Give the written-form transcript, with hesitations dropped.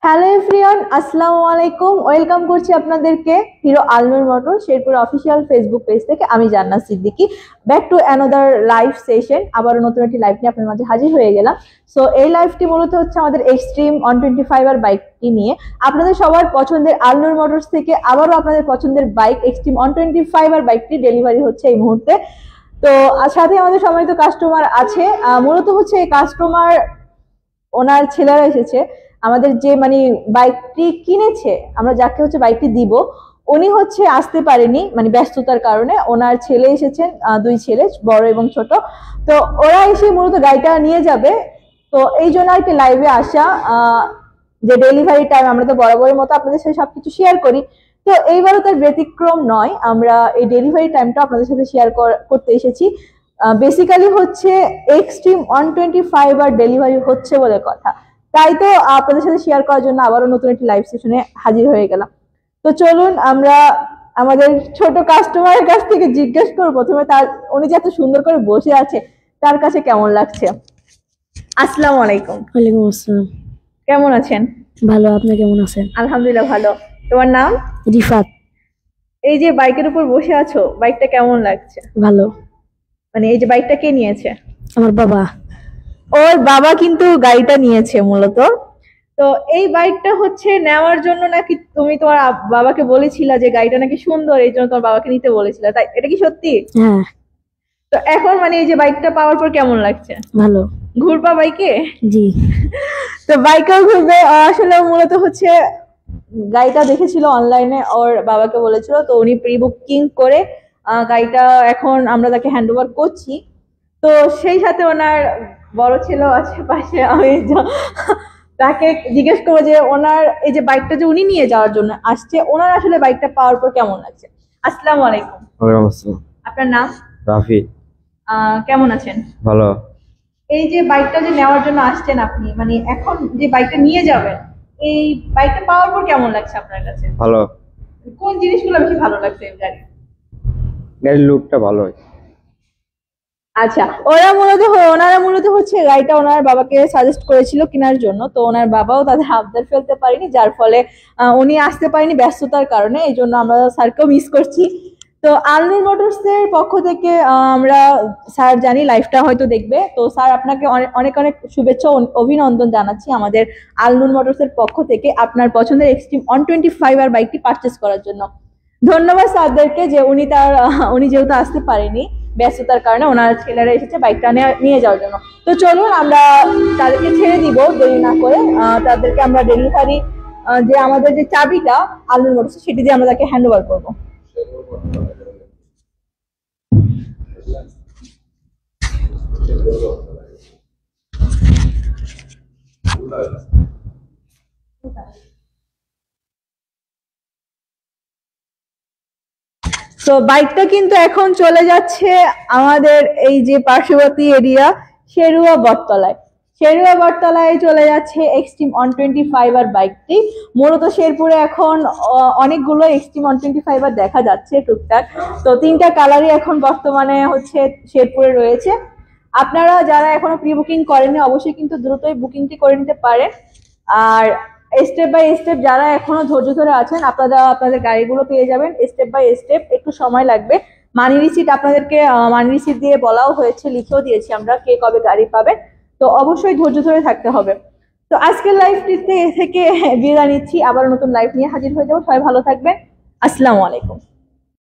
Hello everyone, আসসালামু আলাইকুম। Welcome করছি আপনাদেরকে Hero Alnoor motor Sherpur official Facebook page থেকে। আমি Jannat Siddiqui, back to another live session. আবারও নতুন একটি লাইভ নিয়ে আপনার মাঝে হাজির হয়ে গেলাম। সো এই লাইভটি মূলত হচ্ছে আমাদের এক্সট্রিম 125 আর বাইকটি নিয়ে। আপনাদের সবার পছন্দের আলনুর মোটরস থেকে আবারও আপনাদের পছন্দের বাইক এক্সট্রিম 125 আর বাইকটি ডেলিভারি হচ্ছে এই মুহূর্তে। তো সাথে আমাদের সম্মানিত কাস্টমার আছে। মূলত হচ্ছে এই কাস্টমার ওনার ছেলেরা এসেছে। আমাদের যে মানে বাইকটি কিনেছে, আমরা যাকে হচ্ছে বাইকটি দিব, উনি হচ্ছে আসতে পারেনি মানে ব্যস্ততার কারণে। ওনার ছেলে এসেছেন, দুই ছেলে, বড় এবং ছোট। তো ওরা এসে মূলত গাড়িটা নিয়ে যাবে। তো এই জন্য আর কি লাইভে আসা, যে ডেলিভারি টাইম আমরা তো বরাবরের মতো আপনাদের সাথে সবকিছু শেয়ার করি। তো এইবারও তার ব্যতিক্রম নয়, আমরা এই ডেলিভারি টাইমটা আপনাদের সাথে শেয়ার করতে এসেছি। বেসিক্যালি হচ্ছে এক্সট্রিম 125 আর ডেলিভারি হচ্ছে বলে কথা, তাই তো আপনাদের সাথে শেয়ার করার জন্য আবারও নতুন একটি লাইভ সেশনে হাজির হয়ে গেলাম। তো চলুন আমরা আমাদের ছোট কাস্টমারের কাছ থেকে জিজ্ঞেস করবো প্রথমে তার, উনি যে এত সুন্দর করে বসে আছে তার কাছে কেমন লাগছে। আসসালামু আলাইকুম। ওয়ালাইকুম আসসালাম। কেমন আছেন? ভালো, আপনি কেমন আছেন? আলহামদুলিল্লাহ ভালো। তোমার নাম? রিফাত। এই যে বাইকের উপর বসে আছো, বাইকটা কেমন লাগছে? ভালো। মানে এই যে বাইকটা কে নিয়েছে? আমার বাবা। ওর বাবা কিন্তু গাড়িটা নিয়েছে মূলত। তো এই বাইকটা হচ্ছে নেওয়ার জন্য নাকি তুমি তোমার বাবাকে বলেছিলা যে গাড়িটা নাকি সুন্দর, এই জন্য তোমার বাবাকে নিতে বলেছিলা, তাই এটা কি সত্যি? হ্যাঁ। তো এখন মানে এই যে বাইকটা পাওয়ার পর কেমন লাগছে? ভালো। ঘুরবা বাইকে? জি। তো বাইকেও ঘুরবে। আসলে মূলত হচ্ছে গাড়িটা দেখেছিল অনলাইনে, ওর বাবাকে বলেছিল, তো উনি প্রি বুকিং করে গাড়িটা এখন আমরা তাকে হ্যান্ড ওভার করছি। তো সেই সাথে ওনার বড় ছেলেও আছে পাশে। আমি তাকে জিজ্ঞেস করবো যে ওনার এই যে বাইকটা যে উনি নিয়ে যাওয়ার জন্য আসছে, ওনার আসলে বাইকটা পাওয়ার পর কেমন লাগছে। আসসালামু আলাইকুম। ওয়ালাইকুম আসসালাম। আপনার নাম? রাফি। কেমন আছেন? ভালো। এই যে বাইকটা যে নেওয়ার জন্য আসছেন আপনি, মানে এখন যে বাইকটা নিয়ে যাবেন, এই বাইকটা পাওয়ার পর কেমন লাগছে আপনার কাছে? ভালো। কোন জিনিসগুলো বেশি ভালো লাগছে এই গাড়ি? গাড়ির লুকটা ভালো। আচ্ছা, ওনারা মূলত হচ্ছে গাড়িটা ওনার বাবাকে সাজেস্ট করেছিল কেনার জন্য। তো ওনার বাবাও তাদের আবদার ফেলতে পারেনি, যার ফলে উনি আসতে পারেনি ব্যস্ততার কারণে। এই জন্য আমরা স্যারকেও মিস করছি। তো আলনুর মোটরস এর পক্ষ থেকে আমরা, স্যার জানি লাইভটা হয়তো দেখবে, তো স্যার আপনাকে অনেক অনেক শুভেচ্ছা ও অভিনন্দন জানাচ্ছি আমাদের আলনুর মোটরস এর পক্ষ থেকে আপনার পছন্দের এক্সট্রিম 125 আর বাইকটি পারচেস করার জন্য। ধন্যবাদ স্যারদেরকে যে উনি যেহেতু আসতে পারেনি ব্যস্ততার কারণে, ওনার ছেলেরা এসেছে বাইকটা নিয়ে যাওয়ার জন্য। তো চলুন আমরা তাদেরকে ছেড়ে দিব দেরি না করে। তাদেরকে আমরা ডেলিভারি যে আমাদের যে চাবিটা আলনুর মোটরস, সেটি দিয়ে আমরা তাকে হ্যান্ড ওভার করবো। তো বাইকটা কিন্তু এখন চলে যাচ্ছে আমাদের এই যে পার্শ্ববর্তী এরিয়া শেরুয়া বটতলায়। শেরুয়া বটতলায় চলে যাচ্ছে এক্সট্রিম 125 আর বাইকটি। মূলত শেরপুরে এখন অনেকগুলো এক্সট্রিম 125 আর দেখা যাচ্ছে টুকটাক। তো তিনটা কালারই এখন বর্তমানে হচ্ছে শেরপুরে রয়েছে। আপনারা যারা এখনো প্রি বুকিং করেননি অবশ্যই কিন্তু দ্রুতই বুকিংটি করে নিতে পারেন। আর স্টেপ বাই স্টেপ যারা এখনো ধৈর্য ধরে আছেন, আপনারা আপনাদের গাড়িগুলো পেয়ে যাবেন স্টেপ বাই স্টেপ। একটু সময় লাগবে। মানি রিসিট আপনাদেরকে মানি রিসিট দিয়ে বলাও হয়েছে, লিখেও দিয়েছি আমরা কে কবে গাড়ি পাবে। তো অবশ্যই ধৈর্য ধরে থাকতে হবে। তো আজকের লাইভটিতে থেকে বিদায় নিচ্ছি, আবার নতুন লাইভ নিয়ে হাজির হয়ে যাবো। সবাই ভালো থাকবেন। আসসালামু আলাইকুম।